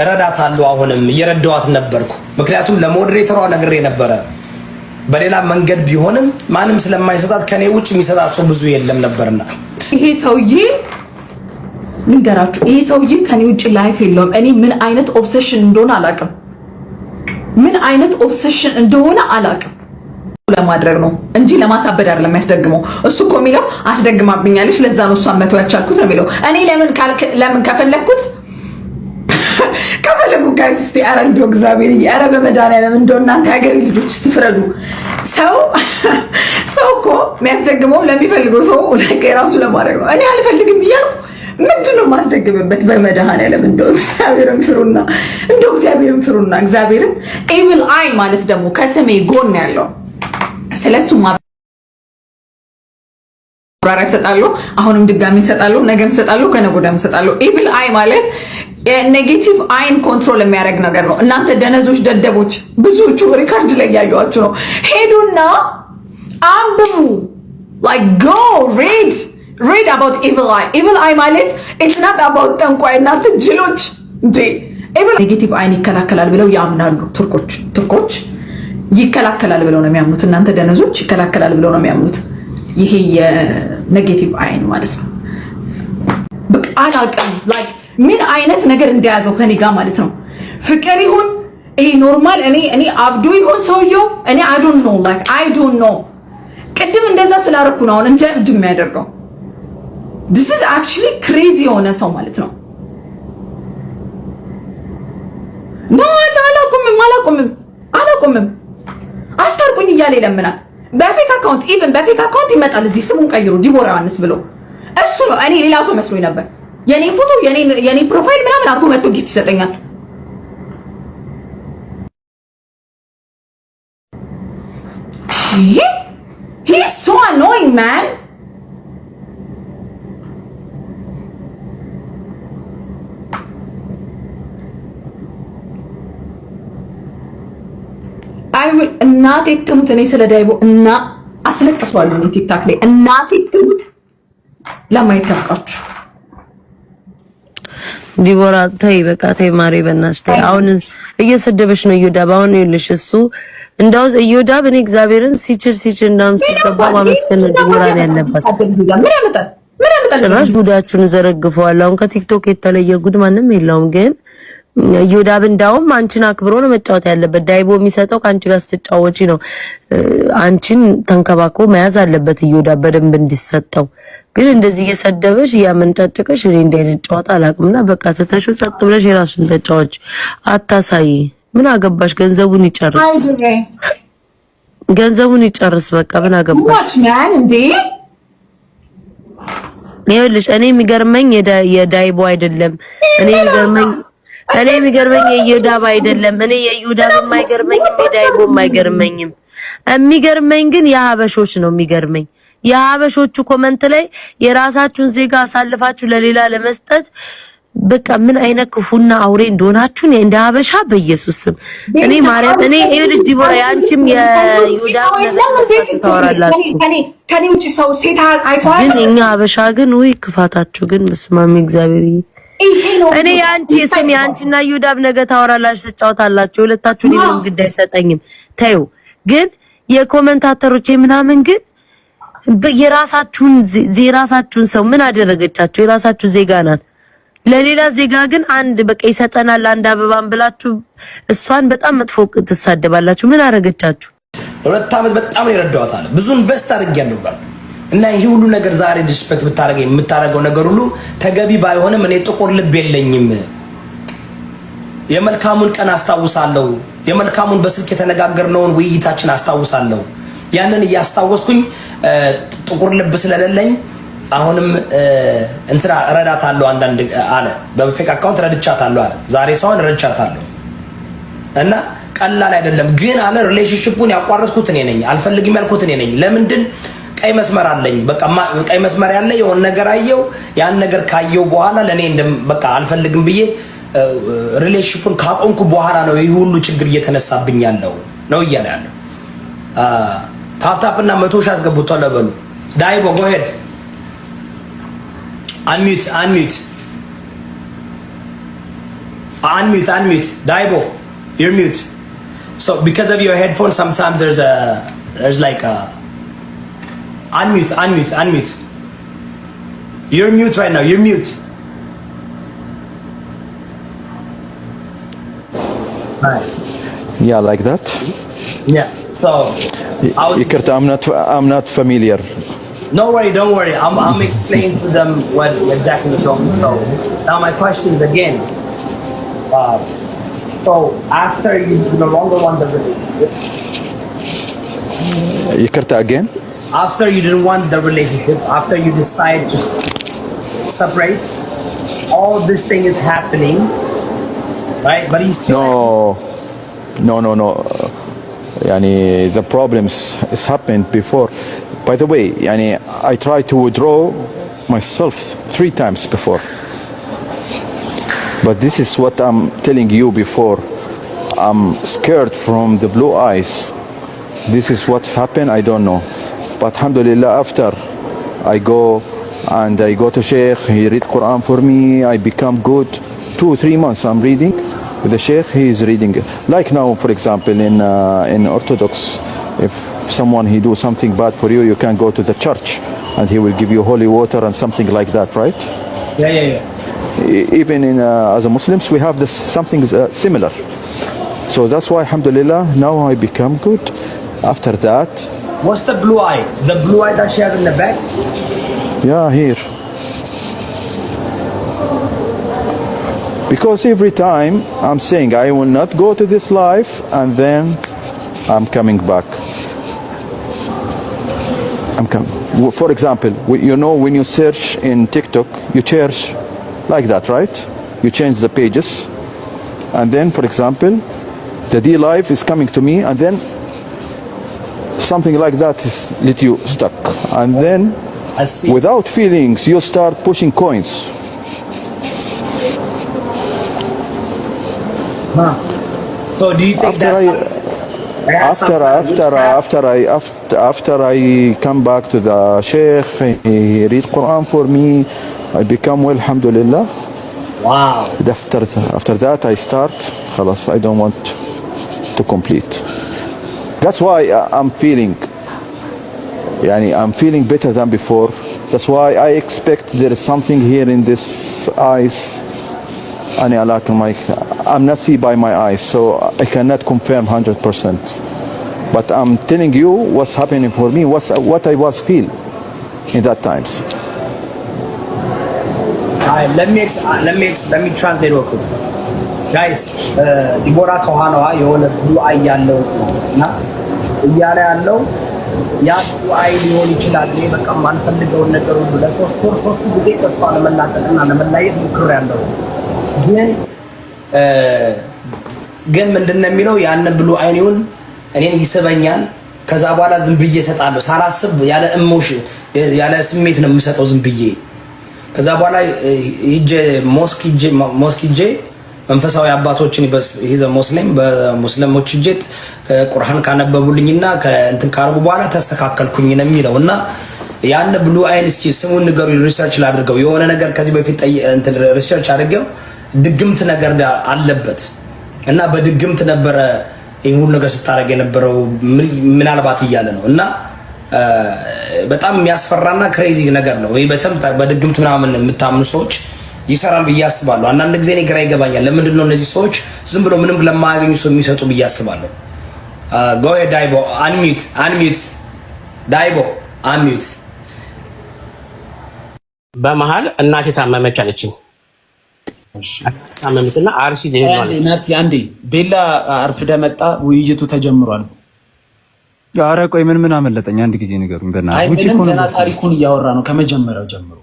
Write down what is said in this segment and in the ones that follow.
እረዳታለሁ። አሁንም እየረዳዋት ነበርኩ። ምክንያቱም ለሞዴሬተሯ ነግሬ ነበረ። በሌላ መንገድ ቢሆንም ማንም ስለማይሰጣት ከኔ ውጭ የሚሰጣት ሰው ብዙ የለም ነበርና ይሄ ሰውዬ ልንገራችሁ፣ ይሄ ሰውዬ ከኔ ውጭ ላይፍ የለውም። እኔ ምን አይነት ኦብሴሽን እንደሆነ አላውቅም። ምን አይነት ኦብሴሽን እንደሆነ አላውቅም። ለማድረግ ነው እንጂ ለማሳበድ አይደለም የሚያስደግመው። እሱ እኮ የሚለው አስደግማብኛለች፣ ለዛ ነው እሷን መተው ያልቻልኩት ነው የሚለው። እኔ ለምን ከፈለኩት ጋይስ እስቲ ኧረ እንደው እግዚአብሔር ኧረ በመድኃኒዓለም እንደው እናንተ ሀገሬ ልጆች እስቲ ፍረዱ። ሰው እኮ የሚያስደግመው ለሚፈልገው ሰው የራሱ ለማድረግ ነው። እኔ አልፈልግም እያልኩ ምንድን ነው የማስደግምበት? በመድኃኒዓለም እንደው እግዚአብሔርን ፍሩና፣ እንደው እግዚአብሔርን ፍሩና። እግዚአብሔርን ኤቪል አይ ማለት ደግሞ ከስሜ ጎን ያለው ስለሱ ማብራሪያ እሰጣለሁ። አሁንም ድጋሚ እሰጣለሁ፣ ነገም እሰጣለሁ፣ ከነገ ወዲያም እሰጣለሁ። ኤቪል አይ ማለት ኔጌቲቭ አይን ኮንትሮል የሚያደርግ ነገር ነው። እናንተ ደነዞች፣ ደደቦች ብዙዎቹ ሪካርድ ላይ ያዩዋችሁ ነው። ሄዱና አንብቡ። like go read about evil eye. evil eye ማለት it's not about ጠንቋይ። እናንተ ጅሎች እንዴ! ኔጌቲቭ አይን ይከላከላል ብለው ያምናሉ ቱርኮች ይከላከላል ብለው ነው የሚያምኑት። እናንተ ደነዞች ይከላከላል ብለው ነው የሚያምኑት። ይሄ የኔጌቲቭ አይን ማለት ነው። በቃ አላውቅም like ምን አይነት ነገር እንደያዘው ከኔ ጋር ማለት ነው። ፍቅር ይሁን ይሄ ኖርማል እኔ አብዶ ይሁን ሰውየው እኔ I don't know ቅድም እንደዛ ስላደረኩ ነው አሁን እንደ እብድ የሚያደርገው። this is actually crazy የሆነ ሰው ማለት ነው። አላቆምም አስታርቁኝ እያለ ይለምናል። በፌክ አካውንት ይመጣል እዚህ ስሙን ቀይሩ ዲቦራ ዮሐንስ ብሎ እሱ ነው። እኔ ሌላ ሰው መስሎኝ ነበር። የኔ ፎቶ የኔ ፕሮፋይል ምናምን አድርጎ መጥቶ ጊፍት ይሰጠኛል። He's so annoying, man. እናቴ ትሙት እኔ ስለ ዳይቦ እና አስለቅሷለሁ እኔ ቲክታክ ላይ እናቴ ትሙት ለማየት ያብቃችሁ። ዲቦራ ተይ በቃ ተይ ማሬ በእናትሽ ተይ። አሁን እየሰደበሽ ነው እዮዳብ። አሁን ይኸውልሽ እሱ እንዳው እዮዳብ እኔ እግዚአብሔርን ሲችል እንዳም ሲገባ ማመስገን ዲቦራ ነው ያለባት። ምን ያመጣል ጭራሽ ጉዳችሁን ዘረግፈዋል። አሁን ከቲክቶክ የተለየ ጉድ ማንም የለውም። ግን እዮዳብ እንዳውም አንቺን አክብሮ ነው መጫወት ያለበት። ዳይቦ የሚሰጠው ከአንቺ ጋር ስትጫወቺ ነው። አንቺን ተንከባክቦ መያዝ አለበት እዮዳብ በደንብ እንዲሰጠው። ግን እንደዚህ እየሰደበሽ እያመንጫጨቀሽ እኔ እንደ አይነት ጨዋታ አላውቅምና በቃ ተተሽው ጸጥ ብለሽ የራስሽን ተጫወች። አታሳይ። ምን አገባሽ? ገንዘቡን ይጨርስ በቃ ምን አገባሽ? ይኸውልሽ እኔ የሚገርመኝ የዳይቦ አይደለም። እኔ የሚገርመኝ የእዮዳብ አይደለም። እኔ የእዮዳብም አይገርመኝም የዳይቦም አይገርመኝም። የሚገርመኝ ግን የሀበሾች ነው የሚገርመኝ። የሀበሾቹ ኮመንት ላይ የራሳችሁን ዜጋ አሳልፋችሁ ለሌላ ለመስጠት በቃ ምን አይነት ክፉና አውሬ እንደሆናችሁ እንደ ሀበሻ በኢየሱስ ስም እኔ ማርያም እኔ ልጅ ዲቦራ ያንቺም የይሁዳብ ታወራላችሁ ከኔ ውጪ ሰው ሴት አይተዋል። ግን እኛ ሀበሻ ግን ወይ ክፋታችሁ ግን መስማሚ እግዚአብሔር እኔ ያንቺና ይሁዳብ ነገ ታወራላችሁ ተጫውታላችሁ ሁለታችሁ ምንም ግድ አይሰጠኝም። ተይው ግን የኮመንታተሮች ምናምን ግን የራሳችሁን ሰው ምን አደረገቻችሁ? የራሳችሁ ዜጋ ናት። ለሌላ ዜጋ ግን አንድ በቃ ይሰጠናል አንድ አበባን ብላችሁ እሷን በጣም መጥፎ ትሳደባላችሁ። ምን አደረገቻችሁ? 2 አመት በጣም የረዳኋት አለ ብዙ ኢንቨስት አድርጌያለሁ ብሏል። እና ይሄ ሁሉ ነገር ዛሬ ዲስፔክት የምታረገው ነገር ሁሉ ተገቢ ባይሆንም እኔ ጥቁር ልብ የለኝም። የመልካሙን ቀን አስታውሳለሁ። የመልካሙን በስልክ የተነጋገርነውን ውይይታችን አስታውሳለሁ። ያንን እያስታወስኩኝ ጥቁር ልብ ስለሌለኝ አሁንም እንትና ረዳታለሁ አንዳንድ አለ በፌክ አካውንት ረድቻታለሁ አለ። ዛሬ ሰውን ረድቻታለሁ እና ቀላል አይደለም። ግን አለ ሪሌሽንሺፑን ያቋረጥኩት እኔ ነኝ። አልፈልግም ያልኩት እኔ ነኝ። ለምንድን ቀይ መስመር አለኝ። በቃ ቀይ መስመር ያለ የሆነ ነገር አየው። ያን ነገር ካየው በኋላ ለኔ በቃ አልፈልግም ብዬ ሪሌሽንሺፑን ካቆምኩ በኋላ ነው ይሄ ሁሉ ችግር እየተነሳብኝ ያለው ነው እያለ ያለው። ታፕታፕና 100 ሺህ አስገብቷል በሉ። ዳይቦ go ahead unmute Unmute. Daibo, you're mute. So because of your headphones, sometimes there's like a unmute. You're mute right now. You're mute. Right. Yeah, like that. Yeah. So I'm not familiar. No worry, don't worry. I'm explaining to them what exactly we're talking. So now my question is again. So after you no longer want the relationship. Again. After you didn't want the relationship, after you decide to separate, all this thing is happening, right? But he's still No. Yani the problems is happened before. By the way, yani I tried to withdraw myself 3 times before. But this is what I'm telling you before. I'm scared from the blue eyes. This is what's happened, I don't know. But alhamdulillah, after I go to Sheikh, he read Quran for me, I become good. 2 or 3 months I'm reading with the Sheikh, he is reading. Like now, for example, in Orthodox, if someone he do something bad for you, you can go to the church and he will give you holy water and something like that, right? Yeah. Even as a Muslims, we have this something similar. So that's why, alhamdulillah, now I become good. After that, what's the blue eye? The blue eye that she has in the back? Yeah, here. Because every time I'm saying I will not go to this life, and then I'm coming back. For example, you know, when you search in TikTok, you search like that, right? You change the pages, and then, for example, the D live is coming to me, and then something like that is let you stuck, and then without feelings you start pushing coins. So do you think after I come back to the Sheikh, he read Quran for me, I become well, alhamdulillah. Wow. After that I start, خلاص, I don't want to complete. That's why I'm feeling better than before. That's why I expect there is something here in this eyes. I'm not see by my eyes, so I cannot confirm 100%. But I'm telling you what's happening for me, what I was feel in that times. Alright, let me translate real quick. Guys, ዲቦራ ከኋላዋ የሆነ ብሉ አይ ያለው እና እያለ ያለው ያ ብሉ አይ ሊሆን ይችላል። እኔ በቃ ማንፈልገውን ነገር ሁሉ ለ3 ወር 3 ጊዜ ተስፋ ለመላቀቅና ለመለየት ሞክሬያለሁ። ግን ምንድነው የሚለው ያን ብሉ አይኔውን እኔን ይስበኛል። ከዛ በኋላ ዝም ብዬ እሰጣለሁ ሳላስብ ያለ ኢሞሽን ያለ ስሜት ነው የምሰጠው ዝም ብዬ። ከዛ በኋላ ሞስክ ሂጄ መንፈሳዊ አባቶችን ይዘ ሙስሊም በሙስሊሞች ሂጄ ቁርአን ካነበቡልኝና ከእንትን ካርጉ በኋላ ተስተካከልኩኝ ነው የሚለውና ያን ብሉ አይን እስኪ ስሙን ንገሩ ሪሰርች ላድርገው። የሆነ ነገር ከዚህ በፊት እንትን ሪሰርች አድርገው ድግምት ነገር አለበት እና በድግምት ነበረ ይሁን ነገር ስታረግ የነበረው ምናልባት ይያለ ነው እና በጣም የሚያስፈራና ክሬዚ ነገር ነው። ወይ በድግምት ምናምን የምታምኑ ሰዎች ይሰራል ብዬ አስባለሁ። አንዳንድ ጊዜ እኔ ግራ ይገባኛል። ለምንድን ነው እነዚህ ሰዎች ዝም ብሎ ምንም ለማያገኙ ሰው የሚሰጡ ብዬ አስባለሁ። go ahead ዳይቦ unmute ዳይቦ unmute። በመሃል እናቴ ታመመች አለችኝ። ታመመችና አርሲ ደህና ናት። አንዴ ቤላ አርፍደ መጣ። ውይይቱ ተጀምሯል። ኧረ ቆይ ምን አመለጠኝ? አንድ ጊዜ ንገሩኝ በእናትህ። ውጪ እኮ ነው ታሪኩን እያወራ ነው ከመጀመሪያው ጀምሮ።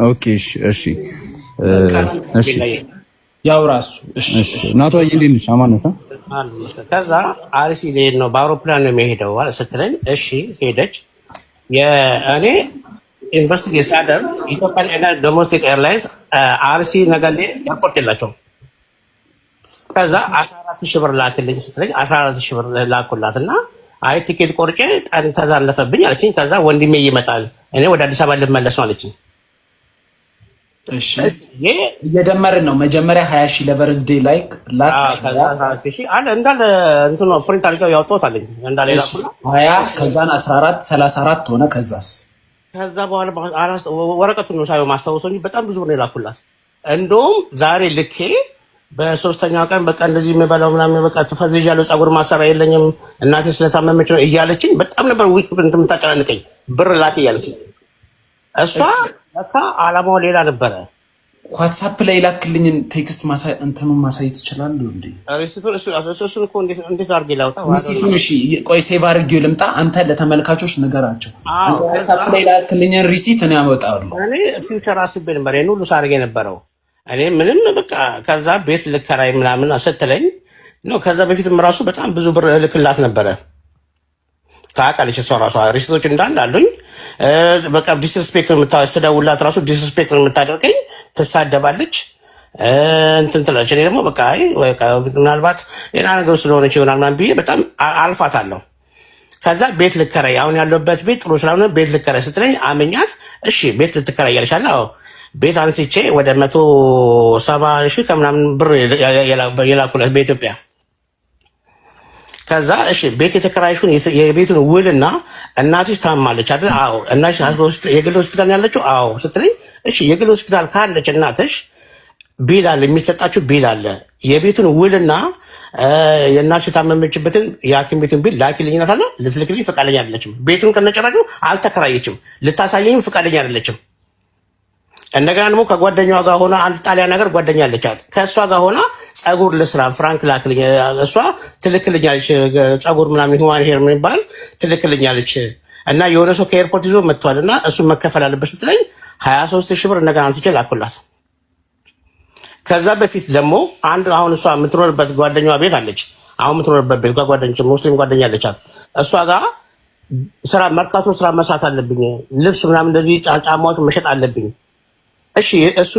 ኦኬ እሺ ያው ራሱ እሺ እናቷ እንዴት አማን ነው? ከዛ አርሲ ልሄድ ነው በአውሮፕላን ነው የሚሄደው ስትለኝ እሺ ሄደች። የእኔ ኢንቨስቲጌት ሳደርግ ኢትዮጵያን ኤርላይንስ ዶሜስቲክ ኤርላይንስ አርሲ ነገሌ ኤርፖርት የላቸውም። ከዛ 14,000 ብር ላክልኝ ስትለኝ 14,000 ብር ላኩላትና አይ ቲኬት ቆርጬ ቀን ተዛለፈብኝ አለችኝ። ከዛ ወንድሜ ይመጣል እኔ ወደ አዲስ አበባ ልመለስ ነው አለችኝ። እሺ እየደመርን ነው። መጀመሪያ 20,000 ለበርዝዴ ላይክ ላክ አለ እንዳለ እንትን ነው ፕሪንት አድርገው ያወጣውታልኝ እንዳለ ይላኩና 20 ከዛን 14 34 ሆነ። ከዛ በኋላ ወረቀቱን ነው ሳይው ማስታወሰው እንጂ በጣም ብዙ ነው ይላኩላት። እንደውም ዛሬ ልኬ በሶስተኛው ቀን በቃ እንደዚህ የምበላው ምናምን በቃ ተፈዝዣለሁ፣ ፀጉር ማሰራ የለኝም እናቴ ስለታመመች ነው እያለችኝ በጣም ነበር ዊክ እንትን የምታጨናንቀኝ ብር ላክ እያለችኝ እሷ ለካ አላማው ሌላ ነበረ። ዋትስአፕ ላይ ላክልኝን ቴክስት ማሳየት ይችላል እንዴ? እሱን እኮ እንዴት አድርጌ ላውጣ? እሺ ቆይ ሴቭ አድርጌው ልምጣ። አንተ ለተመልካቾች ነገራቸው። አንተ ዋትስአፕ ላይ ላክልኝን ሪሲት እኔ አወጣለሁ። እኔ ፊውቸር አስቤ ነበር ይሄን ሁሉ ሳርጌ ነበረው። እኔ ምንም በቃ ከዛ ቤት ልከራይ ምናምን ስትለኝ ነው። ከዛ በፊትም ራሱ በጣም ብዙ ብር ልክላት ነበረ። ታውቃለች እሷ ራሷ ሪሲቶች እንዳለ አሉኝ። በቃ ዲስሪስፔክት ስደውላት ራሱ ዲስሪስፔክት የምታደርገኝ ትሳደባለች፣ እንትን ትላለች። እኔ ደግሞ በቃ ምናልባት ሌላ ነገር ስለሆነች ይሆናል ምናምን ብዬ በጣም አልፋታለሁ። ከዛ ቤት ልከራይ አሁን ያለሁበት ቤት ጥሩ ስላልሆነ ቤት ልከራይ ስትለኝ አመኛት። እሺ ቤት ልትከራይ ያለሻለ? አዎ ቤት አንስቼ ወደ 170,000 ከምናምን ብር የላኩለት በኢትዮጵያ። ከዛ እሺ ቤት የተከራይሽውን የቤቱን ውልና እናትሽ ታማለች አይደል? አዎ። እናትሽ የግል ሆስፒታል ያለችው? አዎ ስትለኝ እሺ የግል ሆስፒታል ካለች እናትሽ ቢል አለ፣ የሚሰጣችሁ ቢል አለ። የቤቱን ውልና የእናትሽ የታመመችበትን የሐኪም ቤቱን ቢል ላኪልኝ አለ። ልትልክልኝ ፈቃደኛ አይደለችም። ቤቱን ከነጨራሹ አልተከራየችም። ልታሳየኝም ፈቃደኛ አይደለችም። እንደገና ደግሞ ከጓደኛዋ ጋር ሆና አንድ ጣሊያን ነገር ጓደኛ አለቻት። ከእሷ ጋር ሆና ፀጉር ልስራ ፍራንክ ላክልኝ፣ እሷ ትልክልኛለች። ፀጉር ምናምን ሂውማን ሄር የሚባል ትልክልኛለች። እና የሆነ ሰው ከኤርፖርት ይዞ መጥቷል እና እሱን መከፈል አለበት ስትለኝ 23,000 ብር እንደገና አንስቼ ላኩላት። ከዛ በፊት ደግሞ አንድ አሁን እሷ የምትኖርበት ጓደኛዋ ቤት አለች። አሁን የምትኖርበት ቤት ጓደኞች ሙስሊም ጓደኛ አለቻት። እሷ ጋር ስራ መርካቶ ስራ መስራት አለብኝ፣ ልብስ ምናምን እንደዚህ ጫማዎች መሸጥ አለብኝ። እሺ እሱ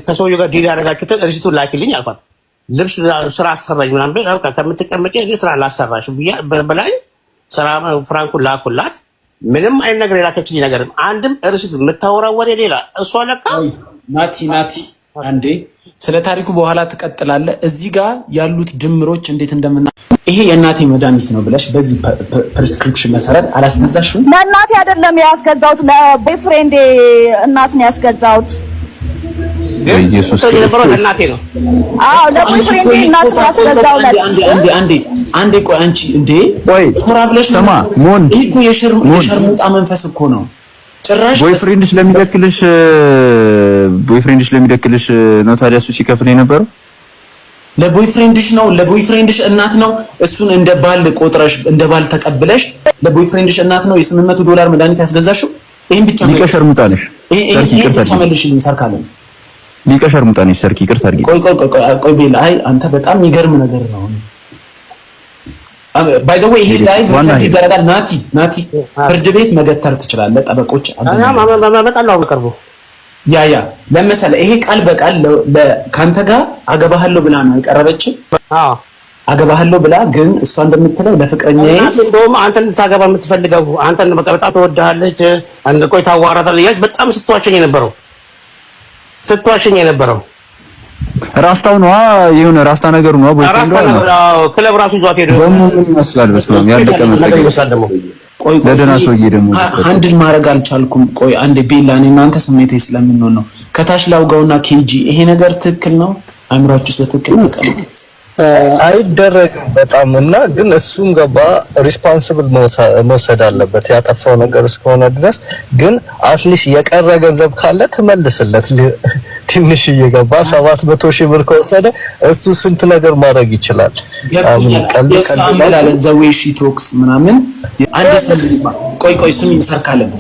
ከሰውየው ጋር ዲል ያደረጋችሁትን ሪሲቱን ላኪልኝ አልኳት። ልብስ ስራ አሰራኝ ምናምን በቃ ከምትቀመጪ እዚህ ስራ ላሰራሽ በላይ ስራ ፍራንኩን ላኩላት። ምንም አይነት ነገር የላከችልኝ ነገር አንድም ሪሲት የምታወራው ወሬ ሌላ። እሷ ለካ ናቲ አንዴ ስለ ታሪኩ በኋላ ትቀጥላለህ። እዚህ ጋር ያሉት ድምሮች እንዴት እንደምና ይሄ የእናቴ መድኃኒት ነው ብለሽ በዚህ ፕሪስክሪፕሽን መሰረት አላስገዛሽም? ለእናቴ አይደለም ያስገዛሁት፣ ለቦይፍሬንዴ እናት ነው ያስገዛሁት። ኢየሱስ ክርስቶስ እናቴ ነው። አዎ ለቦይፍሬንዴ እናት ነው ያስገዛሁት። አንዴ ቆይ አንቺ እንዴ ቆይ ተራብለሽ ሰማ ሞን ይሄ እኮ የሸርሙጣ መንፈስ እኮ ነው። ጭራሽ ቦይፍሬንድሽ ለሚደክልሽ ነው ታዲያ እሱ ሲከፍል የነበረው ለቦይፍሬንድሽ ነው፣ ለቦይፍሬንድሽ እናት ነው። እሱን እንደ ባል ቆጥረሽ እንደ ባል ተቀብለሽ ለቦይፍሬንድሽ እናት ነው $800 መድኃኒት ያስገዛሽው። ይሄን ብቻ ነው ሊቀሸርሙጣለሽ። ሰርኪ ይቅርታ ተመልሽልኝ ሰርካለን ሊቀሸርሙጣለሽ ሰርኪ ይቅርታ አድርጊ። ቆይ ቤላ አይ አንተ በጣም የሚገርም ነገር ነው። ባይ ዘ ወይ ይሄ ላይ ፍርድ ይደረጋል። ናቲ ፍርድ ቤት መገተር ትችላለህ። ጠበቆች በጣም ቀርቦ ያ ለምሳሌ ይሄ ቃል በቃል ካንተ ጋር አገባሃለሁ ብላ ነው የቀረበች። አዎ አገባሃለሁ ብላ ግን እሷ እንደምትለው ለፍቅረኛዬ እንደውም አንተን ታገባ የምትፈልገው አንተን በቃ በጣም ትወድሃለች። አንተ ቆይ ታዋራታለህ። በጣም ስትዋሸኝ የነበረው ራስታው ነው የሆነ ራስታ ነገር ነው። ክለብ ራሱ ይዟት ሄዶ ደግሞ ምን ይመስላል? በስመ አብ ያለቀ መሰለኝ። ቆይ ለደህና ሰውዬ ደግሞ አንድን ማድረግ አልቻልኩም። ቆይ አንዴ ቤላ እኔ እናንተ ስሜቴ ስለምንሆን ነው ከታች ላውጋውና ኬጂ ይሄ ነገር ትክክል ነው? አእምሯችሁ በትክክል ነው? አይደረግም በጣም እና ግን እሱም ገባ ሪስፖንሲብል መውሰድ አለበት ያጠፋው ነገር እስከሆነ ድረስ። ግን አትሊስት የቀረ ገንዘብ ካለ ትመልስለት። ትንሽ እየገባ 700,000 ብር ከወሰደ እሱ ስንት ነገር ማድረግ ይችላል። ቀልድ ዘዌ ሺ ቶክስ ምናምን አንድ ቆይ ስሚ ሰርካለም